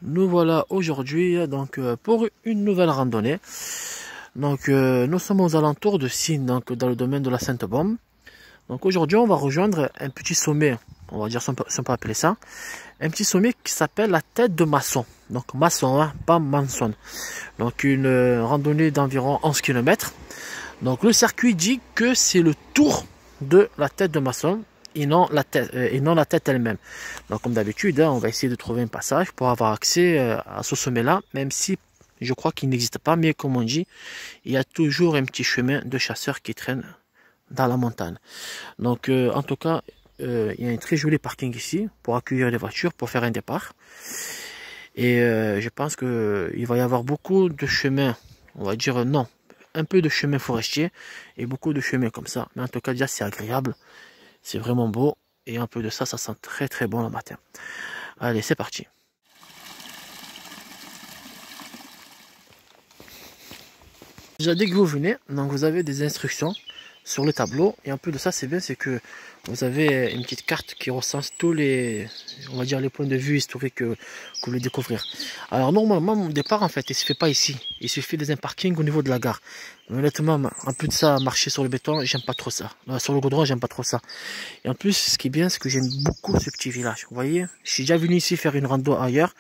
Nous voilà aujourd'hui donc pour une nouvelle randonnée. Donc nous sommes aux alentours de Signes, donc dans le domaine de la Sainte-Baume. Donc aujourd'hui on va rejoindre un petit sommet, on va dire si on peut appeler ça, un petit sommet qui s'appelle la tête de Maçon. Donc Maçon, hein, pas Manson. Donc une randonnée d'environ 11 km. Donc le circuit dit que c'est le tour de la tête de Maçon et non la tête elle-même. Donc comme d'habitude, hein, on va essayer de trouver un passage pour avoir accès à ce sommet-là, même si je crois qu'il n'existe pas, mais comme on dit, il y a toujours un petit chemin de chasseurs qui traîne dans la montagne. Donc en tout cas, il y a un très joli parking ici pour accueillir les voitures, pour faire un départ. Et je pense qu'il va y avoir beaucoup de chemins, on va dire non, un peu de chemin forestier et beaucoup de chemins comme ça. Mais en tout cas, déjà c'est agréable. C'est vraiment beau et un peu de ça, ça sent très très bon le matin. Allez, c'est parti. Déjà dès que vous venez, donc vous avez des instructions sur le tableau et un peu de ça c'est bien, c'est que vous avez une petite carte qui recense tous les, on va dire les points de vue historiques que vous voulez découvrir. Alors normalement mon départ en fait il se fait pas ici, il suffit d'un parking au niveau de la gare. Mais honnêtement un peu de ça, marcher sur le béton, j'aime pas trop ça. Sur le goudron j'aime pas trop ça. Et en plus ce qui est bien c'est que j'aime beaucoup ce petit village. Vous voyez, je suis déjà venu ici faire une rando ailleurs.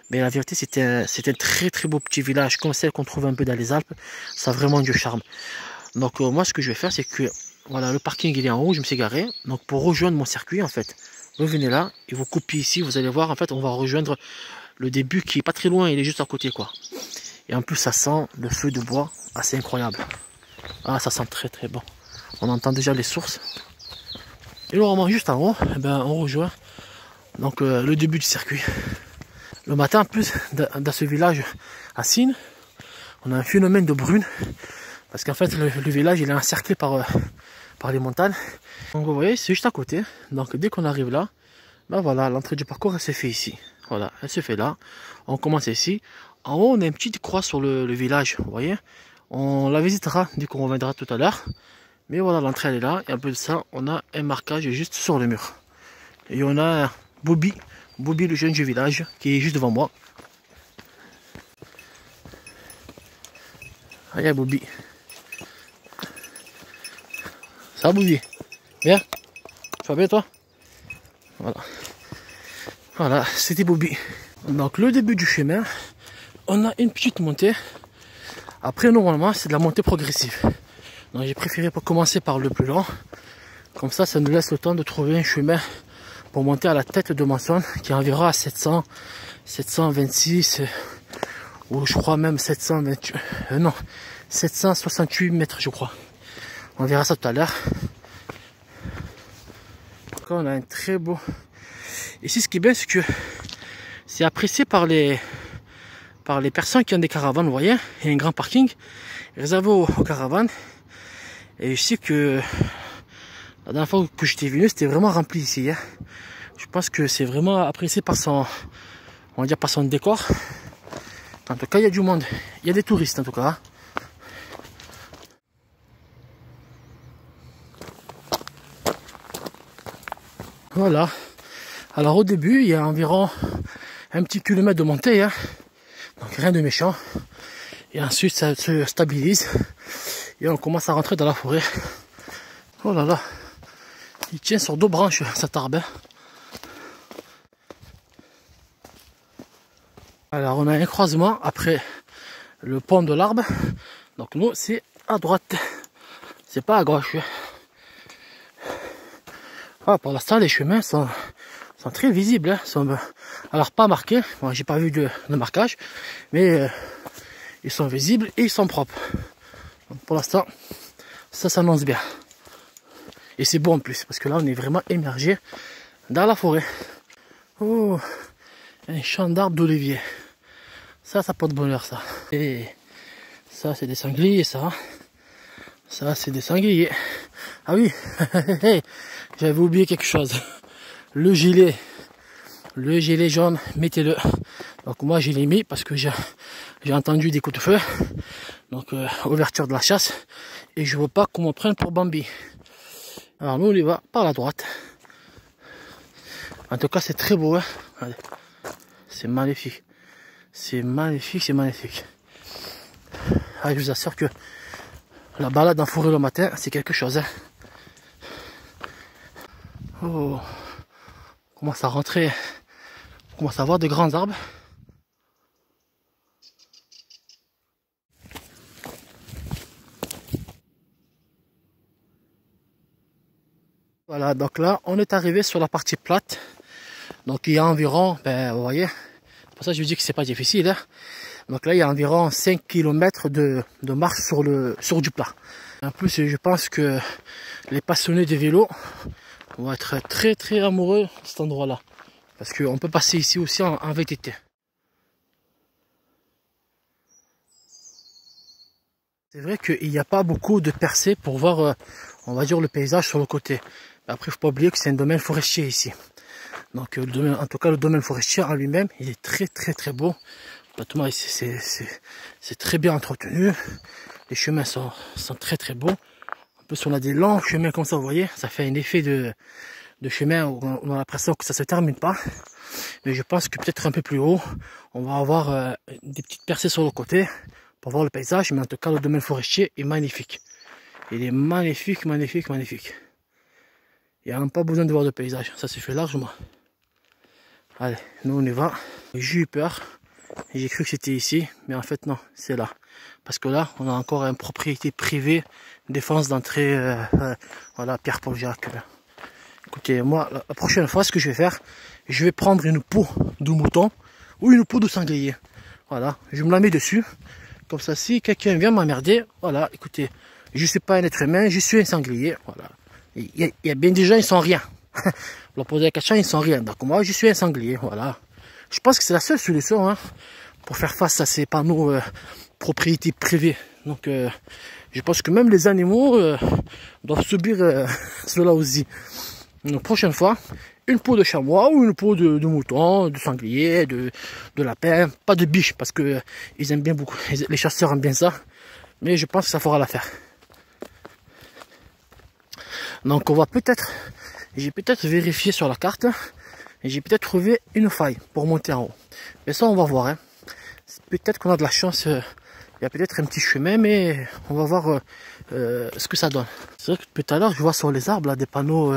Mais la vérité, c'était un très très beau petit village, comme celle qu'on trouve un peu dans les Alpes. Ça a vraiment du charme. Donc moi, ce que je vais faire, c'est que voilà, le parking il est en haut, je me suis garé. Donc pour rejoindre mon circuit, en fait, vous venez là et vous coupez ici. Vous allez voir, en fait, on va rejoindre le début qui est pas très loin, il est juste à côté, quoi. Et en plus, ça sent le feu de bois, assez incroyable. Ah, ça sent très très bon. On entend déjà les sources. Et normalement, juste en haut, eh ben, on rejoint donc le début du circuit. Le matin, en plus, dans ce village à Signes, on a un phénomène de brune. Parce qu'en fait, le village, il est encerclé par les montagnes. Donc, vous voyez, c'est juste à côté. Donc, dès qu'on arrive là, ben voilà, l'entrée du parcours, elle se fait ici. Voilà, elle se fait là. On commence ici. En haut, on a une petite croix sur le village, vous voyez. On la visitera dès qu'on reviendra tout à l'heure. Mais voilà, l'entrée, elle est là. Et un peu de ça, on a un marquage juste sur le mur. Et on a Bobby, le jeune du village, qui est juste devant moi. Ah, il y a Bobby. Ça va, Bobby? Bien? Tu vas bien, toi? Voilà. Voilà, c'était Bobby. Donc, le début du chemin, on a une petite montée. Après, normalement, c'est de la montée progressive. Donc, j'ai préféré commencer par le plus long. Comme ça, ça nous laisse le temps de trouver un chemin pour monter à la tête de Maçon, qui est environ à 726, ou je crois même 768 mètres, je crois. On verra ça tout à l'heure. On a un très beau. Ici, ce qui est bien, c'est que c'est apprécié par les personnes qui ont des caravanes. Vous voyez, il y a un grand parking réservé aux caravanes. Et je sais que la dernière fois que j'étais venu, c'était vraiment rempli ici. Hein. Je pense que c'est vraiment apprécié par son, on va dire, par son décor. En tout cas, il y a du monde. Il y a des touristes en tout cas. Voilà. Alors au début, il y a environ un petit kilomètre de montée. Hein. Donc rien de méchant. Et ensuite, ça se stabilise. Et on commence à rentrer dans la forêt. Oh là là. Il tient sur 2 branches, cet arbre. Hein. Alors on a un croisement après le pont de l'arbre. Donc nous c'est à droite. C'est pas à gauche. Ah, pour l'instant les chemins sont très visibles. Hein. Alors pas marqués. Bon, j'ai pas vu de marquage. Mais ils sont visibles et ils sont propres. Donc, pour l'instant ça s'annonce bien. Et c'est beau en plus. Parce que là on est vraiment émergé dans la forêt. Oh, un champ d'arbres d'olivier. Ça porte bonheur, ça. Et ça, c'est des sangliers, ça. Ça, c'est des sangliers. Ah oui, j'avais oublié quelque chose. Le gilet jaune, mettez-le. Donc moi, je l'ai mis parce que j'ai entendu des coups de feu. Donc, ouverture de la chasse. Et je veux pas qu'on me prenne pour Bambi. Alors, nous, on y va par la droite. En tout cas, c'est très beau. Hein. C'est magnifique. C'est magnifique, c'est magnifique. Ah, je vous assure que la balade en forêt le matin, c'est quelque chose. Hein. Oh, on commence à rentrer, on commence à voir de grands arbres. Voilà, donc là, on est arrivé sur la partie plate. Donc il y a environ, vous voyez, pour ça je vous dis que c'est pas difficile. Hein. Donc là, il y a environ 5 km de marche sur du plat. En plus, je pense que les passionnés de vélo vont être très très amoureux de cet endroit-là. Parce qu'on peut passer ici aussi en VTT. C'est vrai qu'il n'y a pas beaucoup de percées pour voir, on va dire, le paysage sur le côté. Après, il ne faut pas oublier que c'est un domaine forestier ici. Donc, en tout cas, le domaine forestier en lui-même, il est très très très beau. C'est très bien entretenu. Les chemins sont très très beaux. En plus, on a des longs chemins comme ça, vous voyez. Ça fait un effet de chemin où on a l'impression que ça se termine pas. Mais je pense que peut-être un peu plus haut, on va avoir des petites percées sur le côté pour voir le paysage. Mais en tout cas, le domaine forestier est magnifique. Il est magnifique, magnifique, magnifique. Il n'y a même pas besoin de voir de paysage. Ça se fait largement. Allez, nous on y va. J'ai eu peur. J'ai cru que c'était ici, mais en fait non, c'est là. Parce que là, on a encore une propriété privée, défense d'entrée, voilà, Pierre-Paul Jacques. Écoutez, moi, la prochaine fois, ce que je vais faire, je vais prendre une peau de mouton ou une peau de sanglier. Voilà, je me la mets dessus. Comme ça, si quelqu'un vient m'emmerder, voilà, écoutez, je ne suis pas un être humain, je suis un sanglier. Voilà. Il y a bien des gens, ils sont rien. Leur poser la question, ils sont rien. Donc moi, je suis un sanglier, voilà. Je pense que c'est la seule solution hein, pour faire face à ces panneaux propriété privée. Donc je pense que même les animaux doivent subir cela aussi. Donc prochaine fois, une peau de chamois ou une peau de mouton, de sanglier, de lapin, pas de biche parce que ils aiment bien beaucoup, les chasseurs aiment bien ça. Mais je pense que ça fera l'affaire. Donc on va peut-être, j'ai peut-être vérifié sur la carte. Et j'ai peut-être trouvé une faille pour monter en haut. Mais ça, on va voir. Hein. Peut-être qu'on a de la chance. Il y a peut-être un petit chemin, mais on va voir ce que ça donne. C'est vrai que tout à l'heure, je vois sur les arbres là, des panneaux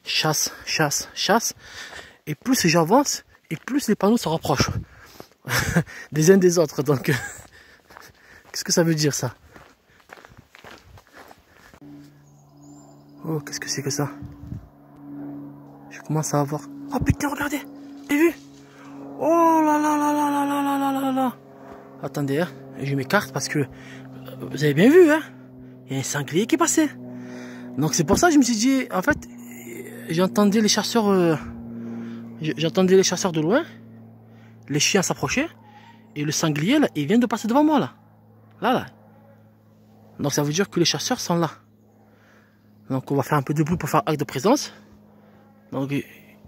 chasse, chasse, chasse. Et plus j'avance, et plus les panneaux se rapprochent des uns des autres. Donc, qu'est-ce que ça veut dire ça? Oh, qu'est-ce que c'est que ça? Je commence à avoir... Oh putain, regardez! T'as vu? Oh là là là là là là là là là là! Attendez, hein, je m'écarte parce que... Vous avez bien vu, hein? Il y a un sanglier qui est passé. Donc c'est pour ça que je me suis dit... En fait, j'entendais les chasseurs... J'entendais les chasseurs de loin. Les chiens s'approchaient. Et le sanglier, là, il vient de passer devant moi, là. Là. Donc ça veut dire que les chasseurs sont là. Donc on va faire un peu de bruit pour faire acte de présence. Donc il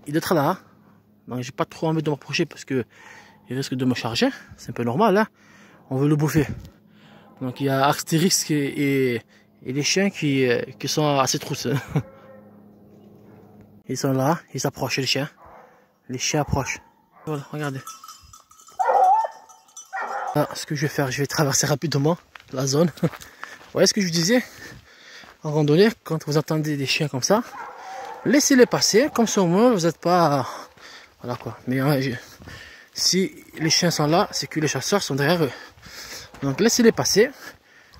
doit être là. Hein. Donc j'ai pas trop envie de m'approcher parce que il risque de me charger. C'est un peu normal. Hein. On veut le bouffer. Donc il y a Astérix et les chiens qui sont à ses trousses. Ils sont là. Ils s'approchent les chiens. Les chiens approchent. Voilà, regardez. Là, ce que je vais faire, je vais traverser rapidement la zone. Vous voyez ce que je vous disais? En randonnée, quand vous entendez des chiens comme ça, laissez-les passer, comme ça au moins vous n'êtes pas... Voilà quoi. Mais si les chiens sont là, c'est que les chasseurs sont derrière eux. Donc laissez-les passer,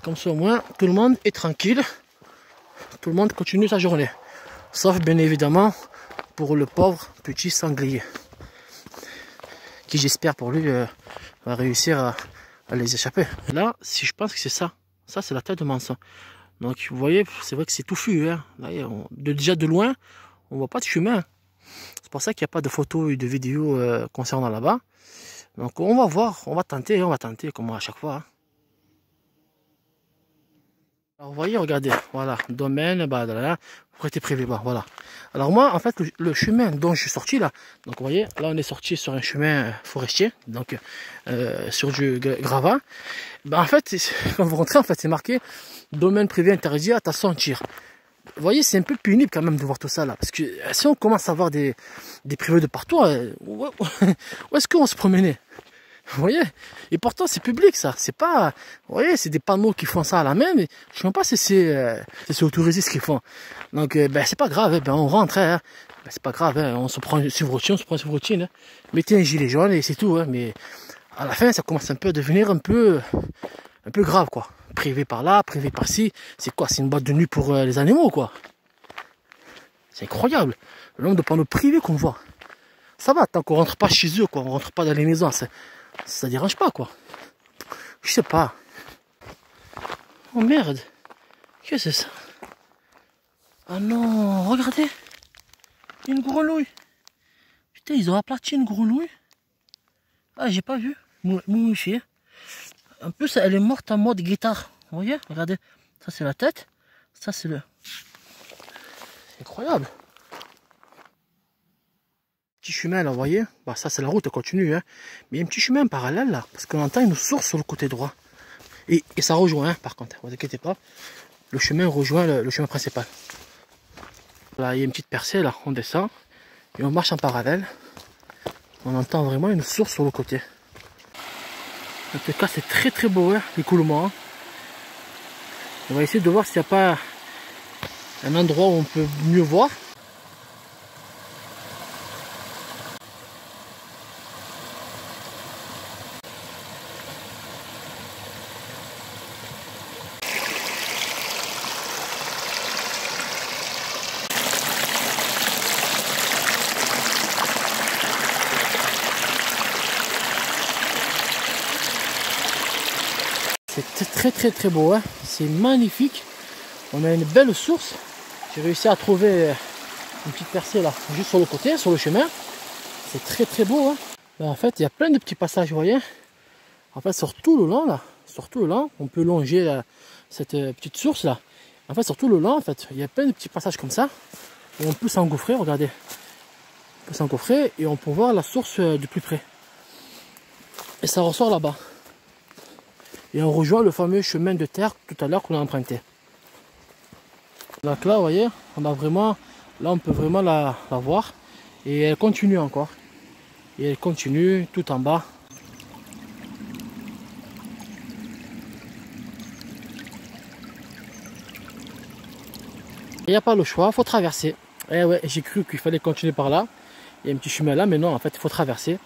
comme ça au moins tout le monde est tranquille. Tout le monde continue sa journée. Sauf bien évidemment pour le pauvre petit sanglier. Qui j'espère pour lui va réussir à les échapper. Là, si je pense que c'est ça. Ça c'est la tête de Manson. Donc vous voyez, c'est vrai que c'est touffu. Hein. Là, déjà de loin, on voit pas de chemin. C'est pour ça qu'il n'y a pas de photos et de vidéos concernant là-bas. Donc on va voir, on va tenter comme à chaque fois. Hein. Alors vous voyez, regardez, voilà, domaine, propriété privée, voilà. Alors moi, en fait, le chemin dont je suis sorti là, donc vous voyez, là on est sorti sur un chemin forestier, donc sur du gravat. En fait, quand vous rentrez, en fait, c'est marqué domaine privé interdit, attention, tir. Vous voyez, c'est un peu pénible quand même de voir tout ça là, parce que si on commence à voir des privés de partout, où est-ce qu'on se promenait? Vous voyez? Et pourtant, c'est public, ça. C'est pas, vous voyez, c'est des panneaux qui font ça à la main, mais je sais même pas si c'est autorisé ce qu'ils font. Donc, ben, c'est pas grave, ben, on rentre, hein. Ben, c'est pas grave, hein. On se prend une routine, hein. Mettez un gilet jaune et c'est tout, hein. Mais à la fin, ça commence un peu à devenir un peu grave, quoi. Privé par là, privé par ci. C'est quoi? C'est une boîte de nuit pour les animaux, quoi. C'est incroyable. Le nombre de panneaux privés qu'on voit. Ça va, tant qu'on rentre pas chez eux, quoi. On rentre pas dans les maisons. Ça dérange pas, quoi. Je sais pas. Oh merde. Qu'est-ce que c'est ça? Ah non, regardez. Une grenouille. Putain, ils ont aplati une grenouille. Ah, j'ai pas vu. Moumifiée. En plus, elle est morte en mode guitare. Vous voyez? Regardez. Ça, c'est la tête. Ça, c'est le... C'est incroyable. Petit chemin là, vous voyez, bah, ça c'est la route continue, hein. Mais il y a un petit chemin parallèle là, parce qu'on entend une source sur le côté droit. Et ça rejoint, hein, par contre, ne vous inquiétez pas, le chemin rejoint le chemin principal. Là, il y a une petite percée, là, on descend, et on marche en parallèle. On entend vraiment une source sur le côté. En tout cas, c'est très très beau, hein, l'écoulement. Hein. On va essayer de voir s'il n'y a pas un endroit où on peut mieux voir. C'est très beau, hein. C'est magnifique. On a une belle source. J'ai réussi à trouver une petite percée là, juste sur le côté, sur le chemin. C'est très beau, hein. Là, en fait, il y a plein de petits passages, vous voyez. En fait, sur tout le long là, sur tout le long, on peut longer cette petite source là. En fait, sur tout le long, en fait, il y a plein de petits passages comme ça où on peut s'engouffrer. Regardez, on peut s'engouffrer et on peut voir la source de plus près. Et ça ressort là-bas. Et on rejoint le fameux chemin de terre tout à l'heure qu'on a emprunté. Donc là, vous voyez, on a vraiment, là on peut vraiment la voir. Et elle continue encore. Et elle continue tout en bas. Il n'y a pas le choix, il faut traverser. Et ouais, j'ai cru qu'il fallait continuer par là. Il y a un petit chemin là, mais non, en fait, il faut traverser.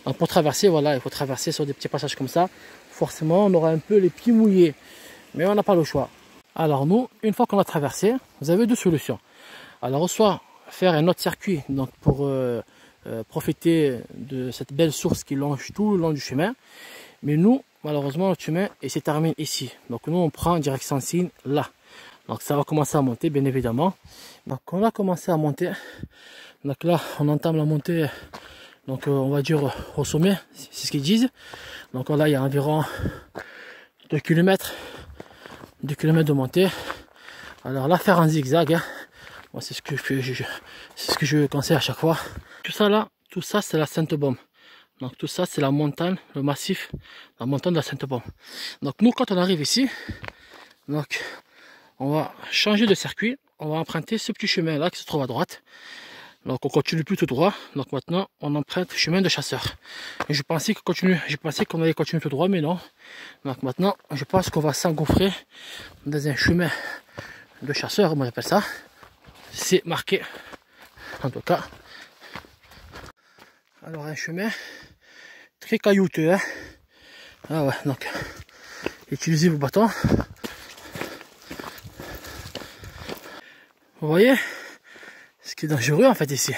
Donc pour traverser, voilà, il faut traverser sur des petits passages comme ça. Forcément, on aura un peu les pieds mouillés. Mais on n'a pas le choix. Alors nous, une fois qu'on a traversé, vous avez deux solutions. Alors soit faire un autre circuit donc pour profiter de cette belle source qui longe tout le long du chemin. Mais nous, malheureusement, notre chemin s'est terminé ici. Donc nous, on prend direction Signe là. Donc ça va commencer à monter, bien évidemment. Donc on a commencé à monter. Donc là, on entame la montée. Donc on va dire au sommet, c'est ce qu'ils disent. Donc là, il y a environ 2 km de montée. Alors là, faire en zigzag, hein. Moi, c'est ce que c'est ce que je conseille à chaque fois. Tout ça là, tout ça c'est la Sainte-Baume. Donc tout ça c'est la montagne, le massif, la montagne de la Sainte-Baume. Donc nous, quand on arrive ici, donc on va changer de circuit. On va emprunter ce petit chemin là qui se trouve à droite. Donc on continue plus tout droit. Donc maintenant on emprunte le chemin de chasseur. Et je pensais qu'on allait continuer tout droit, mais non. Donc maintenant je pense qu'on va s'engouffrer dans un chemin de chasseur, on appelle ça. C'est marqué en tout cas. Alors un chemin très caillouteux, hein. Ah ouais, donc utilisez vos bâtons. Vous voyez, ce qui est dangereux en fait ici,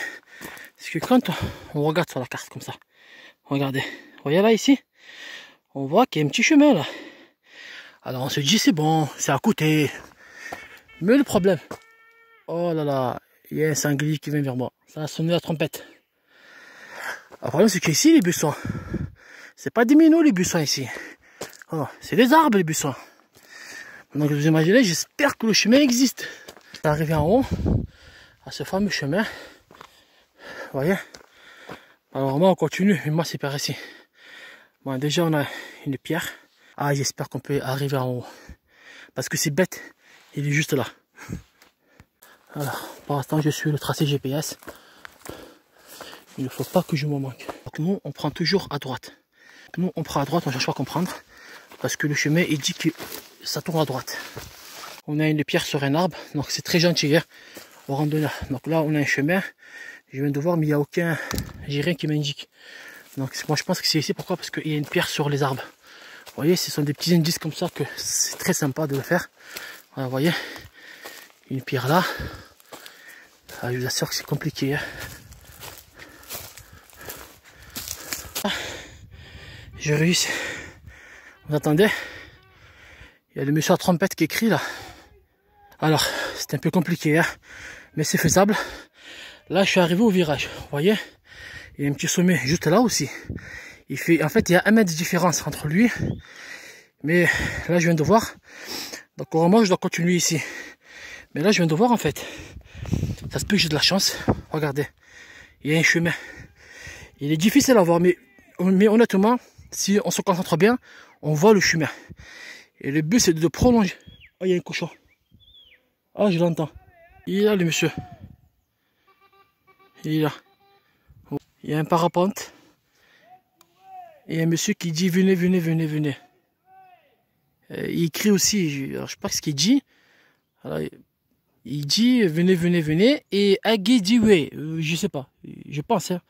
c'est que quand on regarde sur la carte comme ça, regardez, vous voyez là ici, on voit qu'il y a un petit chemin là. Alors on se dit c'est bon, c'est à côté. Mais le problème, oh là là, il y a un sanglier qui vient vers moi. Ça a sonné la trompette. Le problème c'est qu'ici les buissons, c'est pas des minots les buissons ici. Oh, c'est des arbres les buissons. Donc vous imaginez, j'espère que le chemin existe. Arrivé en haut, à ce fameux chemin. Vous voyez. Alors moi on continue, mais moi c'est par ici. Bon déjà on a une pierre. Ah j'espère qu'on peut arriver en haut. Parce que c'est bête, il est juste là. Alors pour l'instant je suis le tracé GPS. Il ne faut pas que je me manque. Donc nous on prend toujours à droite. Nous, on prend à droite, on cherche pas à comprendre. Parce que le chemin, il dit que ça tourne à droite. On a une pierre sur un arbre, donc c'est très gentil, hein, au randonneur. Donc là, on a un chemin. Je viens de voir, mais il n'y a aucun... J'ai rien qui m'indique. Donc moi, je pense que c'est ici. Pourquoi? Parce qu'il y a une pierre sur les arbres. Vous voyez, ce sont des petits indices comme ça que c'est très sympa de le faire. Voilà, vous voyez, une pierre là. Ah, je vous assure que c'est compliqué. Hein. Ah, je réussis. Vous entendez? Il y a le monsieur à trompette qui écrit là. Alors, c'est un peu compliqué, hein, mais c'est faisable. Là, je suis arrivé au virage. Vous voyez? Il y a un petit sommet juste là aussi. Il fait, en fait, il y a 1 mètre de différence entre lui. Mais là, je viens de voir. Donc, normalement, je dois continuer ici. Mais là, je viens de voir, en fait. Ça se peut que j'ai de la chance. Regardez. Il y a un chemin. Il est difficile à voir, mais honnêtement, si on se concentre bien, on voit le chemin. Et le but, c'est de prolonger. Oh, il y a un cochon. Ah, je l'entends. Il est là, le monsieur. Il est là. Il y a un parapente. Et un monsieur qui dit venez, venez, venez, venez. Il écrit aussi, alors, je sais pas ce qu'il dit. Alors, il dit venez, venez, venez. Et Agediwe, je sais pas. Je pense. Hein.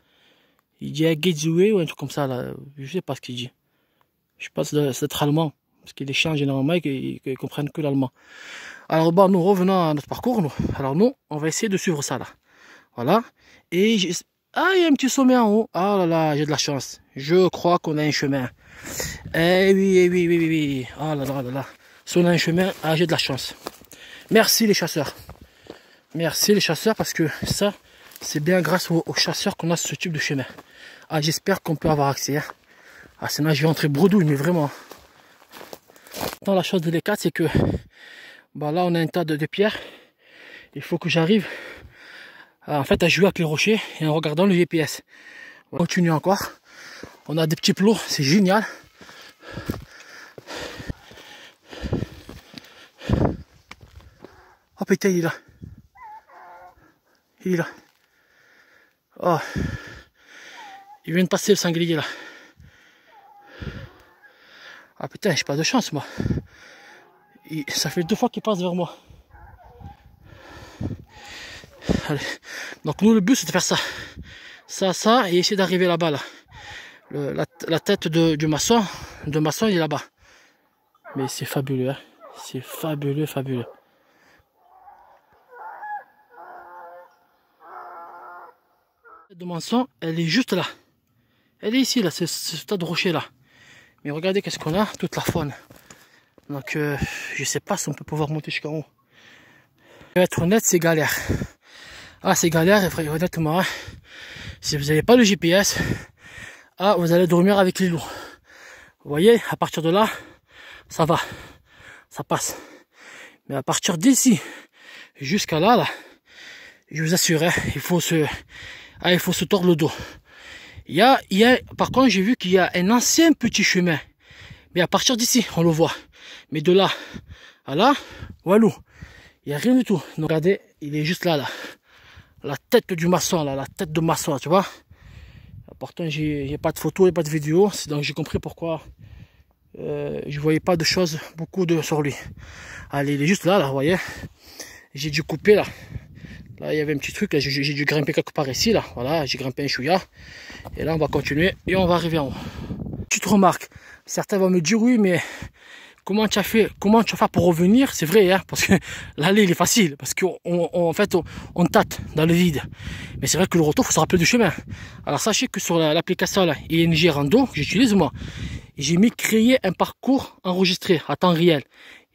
Il dit Agediwe ou un truc comme ça. Là. Je sais pas ce qu'il dit. Je pense que c'est être allemand. Parce qu'il échange généralement et qu'ils comprennent que l'allemand. Alors bon, nous revenons à notre parcours. Nous. Alors nous, on va essayer de suivre ça là. Voilà. Et ah, il y a un petit sommet en haut. Ah là là, j'ai de la chance. Je crois qu'on a un chemin. Eh oui, eh oui, oui, oui, oui. Ah là là là là. Si on a un chemin, ah, j'ai de la chance. Merci les chasseurs. Merci les chasseurs parce que ça, c'est bien grâce aux chasseurs qu'on a ce type de chemin. Ah, j'espère qu'on peut avoir accès. Hein. Ah, sinon je vais entrer bredouille, mais vraiment. Dans la chose délicate, c'est que bah là, on a un tas de pierres. Il faut que j'arrive en fait à jouer avec les rochers et en regardant le GPS. On continue encore. On a des petits plots, c'est génial. Oh putain, il est là. Il est là. Oh. Il vient de passer le sanglier là. Ah putain, j'ai pas de chance moi. Ça fait 2 fois qu'il passe vers moi. Allez. Donc nous le but c'est de faire ça. Ça et essayer d'arriver là-bas là. La tête du maçon, il est là-bas. Mais c'est fabuleux, hein. C'est fabuleux, fabuleux. La tête de maçon, elle est juste là. Elle est ici, là, ce tas de rochers là. Mais regardez qu'est-ce qu'on a, toute la faune. Donc je sais pas si on peut pouvoir monter jusqu'en haut. Pour être honnête, c'est galère. Ah, c'est galère, et honnêtement, hein, si vous n'avez pas le GPS, ah, vous allez dormir avec les loups. Vous voyez, à partir de là, ça va, ça passe. Mais à partir d'ici jusqu'à là, je vous assure, hein, il faut se tordre le dos. Par contre, j'ai vu qu'il y a un ancien petit chemin. Mais à partir d'ici, on le voit. Mais de là à là, walou, il n'y a rien du tout. Donc, regardez, il est juste là. La tête du maçon, là, la tête de maçon, tu vois. Pourtant, j'ai pas de photos et pas de vidéos. Donc, j'ai compris pourquoi je voyais pas de choses, sur lui. Allez, il est juste là, vous voyez. J'ai dû couper, là. Là, il y avait un petit truc, j'ai dû grimper quelque part ici, là. Voilà, j'ai grimpé un chouïa. Et là, on va continuer et on va arriver en haut. Petite remarque, certains vont me dire, oui, mais comment tu as fait pour revenir? C'est vrai, hein, parce que l'aller, il est facile, parce qu'en fait, on tâte dans le vide. Mais c'est vrai que le retour, il faut se rappeler du chemin. Alors, sachez que sur l'application ING Rando, que j'utilise moi, j'ai mis créer un parcours enregistré à temps réel.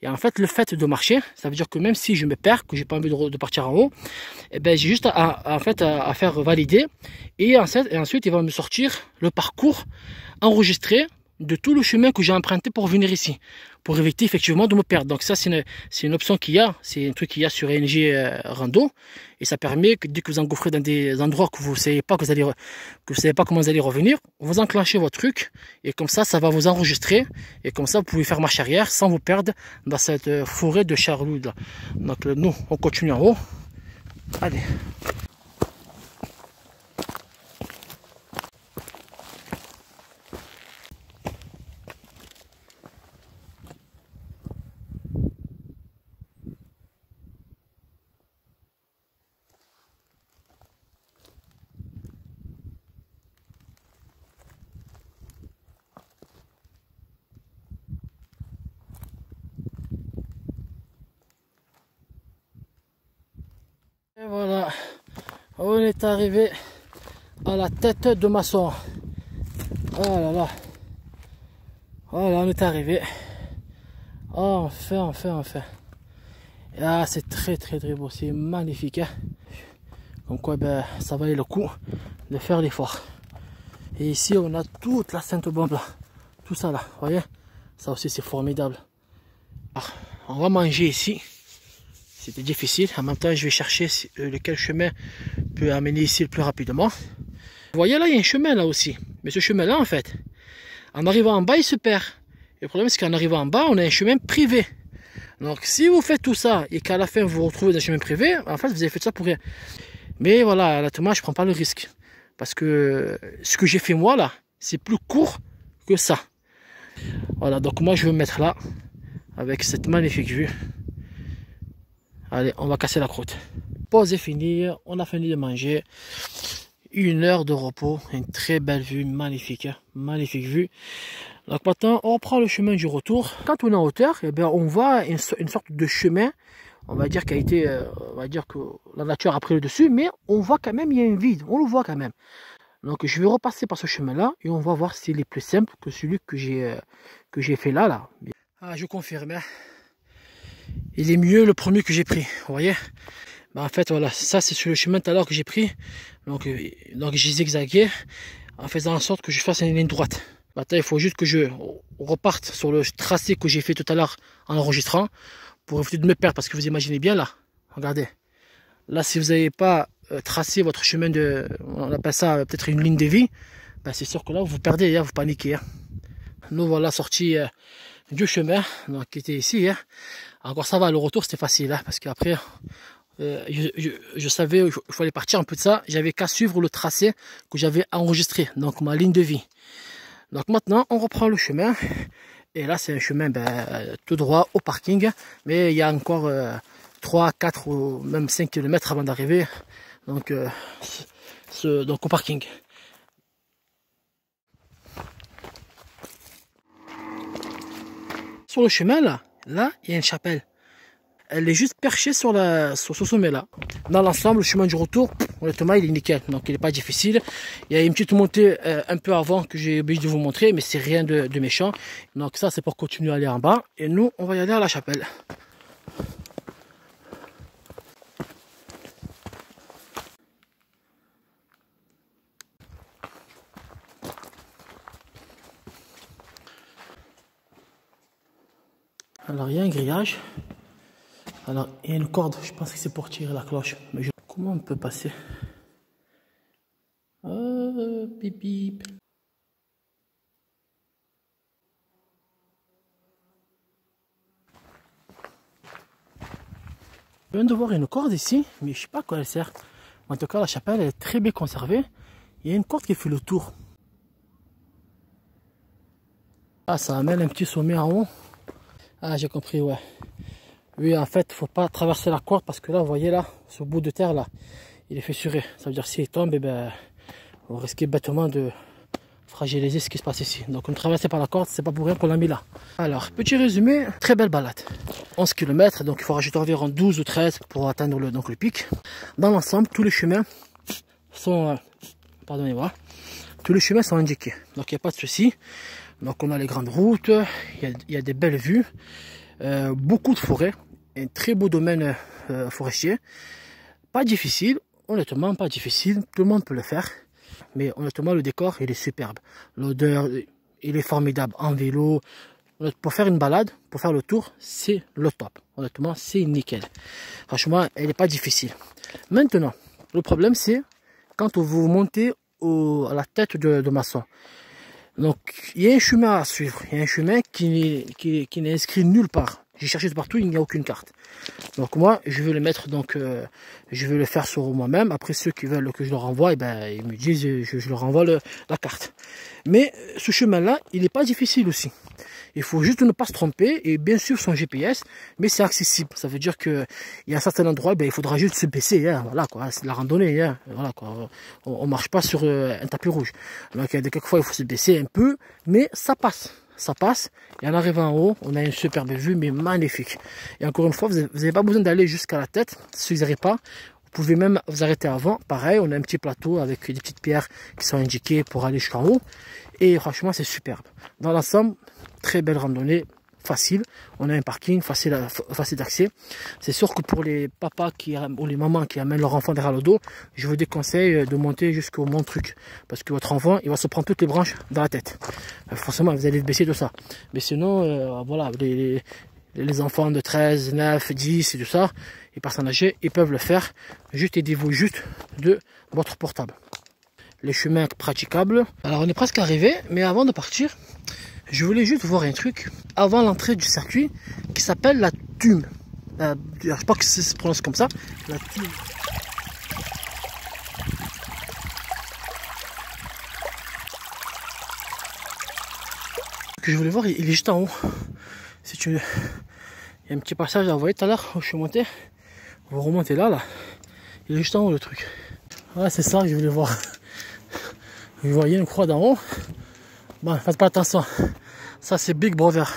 Et en fait, le fait de marcher, ça veut dire que même si je me perds, que j'ai pas envie de partir en haut, eh ben, j'ai juste à faire valider. Et ensuite, il va me sortir le parcours enregistré de tout le chemin que j'ai emprunté pour venir ici, pour éviter effectivement de me perdre. Donc ça, c'est une option qu'il y a, c'est un truc qu'il y a sur ING Rando, et ça permet que dès que vous engouffrez dans des endroits que vous savez pas comment vous allez revenir, vous enclenchez votre truc, et comme ça va vous enregistrer, et comme ça vous pouvez faire marche arrière sans vous perdre dans cette forêt de charlouds là. Donc nous, on continue en haut. Allez. On est arrivé à la tête de Masson. Oh là là. Voilà, on est arrivé. Oh, enfin. Ah, c'est très beau, c'est magnifique. Hein. Donc quoi, ben, ça valait le coup de faire l'effort. Et ici, on a toute la Sainte-Bombe là. Tout ça là, vous voyez. Ça aussi, c'est formidable. Alors, on va manger ici. C'était difficile. En même temps, je vais chercher lequel chemin peut amener ici le plus rapidement. Vous voyez là, il y a un chemin là aussi. Mais ce chemin là, en fait, en arrivant en bas, il se perd. Et le problème, c'est qu'en arrivant en bas, on a un chemin privé. Donc, si vous faites tout ça et qu'à la fin, vous vous retrouvez dans un chemin privé, en fait, vous avez fait ça pour rien. Mais voilà, honnêtement, je ne prends pas le risque. Parce que ce que j'ai fait moi, là, c'est plus court que ça. Voilà, donc moi, je vais me mettre là, avec cette magnifique vue. Allez, on va casser la croûte. Pause est finie, on a fini de manger. 1 heure de repos, une très belle vue, magnifique, hein, magnifique vue. Donc maintenant, on reprend le chemin du retour. Quand on est en hauteur, eh bien, on voit une sorte de chemin, on va dire, qui a été, on va dire que la nature a pris le dessus, mais on voit quand même, il y a un vide, on le voit quand même. Donc je vais repasser par ce chemin-là et on va voir s'il est plus simple que celui que j'ai fait là. Ah, je confirme, hein. Il est mieux le premier que j'ai pris, vous voyez. Ben, en fait, voilà, ça c'est sur le chemin tout à l'heure que j'ai pris. Donc j'ai zigzagué en faisant en sorte que je fasse une ligne droite. Maintenant, il faut juste que je reparte sur le tracé que j'ai fait tout à l'heure en enregistrant pour éviter de me perdre. Parce que vous imaginez bien là, regardez. Là, si vous n'avez pas tracé votre chemin de, on appelle ça peut-être une ligne de vie, ben, c'est sûr que là, vous perdez, hein, vous paniquez. Hein. Nous voilà sortis du chemin donc, qui était ici. Hein. Encore ça va, le retour c'était facile hein, parce qu'après je savais il fallait partir un peu de ça. J'avais qu'à suivre le tracé que j'avais enregistré, donc ma ligne de vie. Donc maintenant on reprend le chemin et là c'est un chemin tout droit au parking, mais il y a encore 3, 4 ou même 5 km avant d'arriver donc, donc au parking. Sur le chemin là il y a une chapelle. Elle est juste perchée sur ce sommet là. Dans l'ensemble, le chemin du retour, honnêtement, il est nickel. Donc il n'est pas difficile. Il y a une petite montée un peu avant que j'ai oublié de vous montrer, mais c'est rien de méchant. Donc ça, c'est pour continuer à aller en bas. Et nous, on va y aller à la chapelle. Alors il y a un grillage. Alors, il y a une corde, je pense que c'est pour tirer la cloche. Mais comment on peut passer? Bip bip. Je viens de voir une corde ici, mais je ne sais pas à quoi elle sert. En tout cas, la chapelle elle est très bien conservée. Il y a une corde qui fait le tour. Ah, ça amène un petit sommet en haut. Ah, j'ai compris, ouais. Oui, en fait, il ne faut pas traverser la corde parce que là, vous voyez là, ce bout de terre là, il est fissuré. Ça veut dire s'il tombe, eh ben, vous risquez bêtement de fragiliser ce qui se passe ici. Donc, on ne traverse pas la corde, c'est pas pour rien qu'on l'a mis là. Alors, petit résumé, très belle balade. 11 km, donc il faut rajouter environ 12 ou 13 pour atteindre le pic. Dans l'ensemble, tous les chemins sont, pardonnez-moi, tous les chemins sont indiqués. Donc, il n'y a pas de souci. Donc, on a les grandes routes, il y a des belles vues, beaucoup de forêts. Un très beau domaine forestier, pas difficile, honnêtement pas difficile, tout le monde peut le faire, mais honnêtement le décor il est superbe, l'odeur il est formidable en vélo, pour faire une balade, pour faire le tour, c'est le top, honnêtement c'est nickel, franchement elle n'est pas difficile. Maintenant, le problème c'est quand vous montez à la tête de Masson. Donc il y a un chemin à suivre, il y a un chemin qui n'est inscrit nulle part. J'ai cherché de partout, il n'y a aucune carte. Donc moi, je vais le mettre, donc je vais le faire sur moi-même. Après, ceux qui veulent que je leur envoie, eh ben, ils me disent, je leur envoie la carte. Mais ce chemin-là, il n'est pas difficile aussi. Il faut juste ne pas se tromper et bien sûr son GPS, mais c'est accessible. Ça veut dire que il y a un certain endroit, ben, il faudra juste se baisser. Hein, voilà quoi, c'est de la randonnée. Hein, voilà quoi, on marche pas sur un tapis rouge. Donc il y a quelquefois il faut se baisser un peu, mais ça passe. Ça passe, et en arrivant en haut, on a une superbe vue, mais magnifique. Et encore une fois, vous n'avez pas besoin d'aller jusqu'à la tête, si vous n'arrivez pas, vous pouvez même vous arrêter avant. Pareil, on a un petit plateau avec des petites pierres qui sont indiquées pour aller jusqu'en haut. Et franchement, c'est superbe. Dans l'ensemble, très belle randonnée, facile. On a un parking facile d'accès. C'est sûr que pour les papas ou les mamans qui amènent leur enfant derrière le dos, je vous déconseille de monter jusqu'au mont truc. Parce que votre enfant, il va se prendre toutes les branches dans la tête. Forcément, vous allez baisser de ça. Mais sinon, voilà, les enfants de 13, 9, 10 et tout ça, les personnes âgées, ils peuvent le faire. Juste aidez-vous juste de votre portable. Les chemins praticables. Alors on est presque arrivé, mais avant de partir, je voulais juste voir un truc avant l'entrée du circuit qui s'appelle la Tume. Je sais pas que ça se prononce comme ça. La Tume. Ce que je voulais voir, il est juste en haut. Si tu... Il y a un petit passage à vous voyez tout à l'heure où je suis monté. Vous remontez là. Il est juste en haut le truc. Ouais, c'est ça que je voulais voir. Vous voyez une croix d'en haut. Bon, faites pas attention. Ça c'est Big Brother.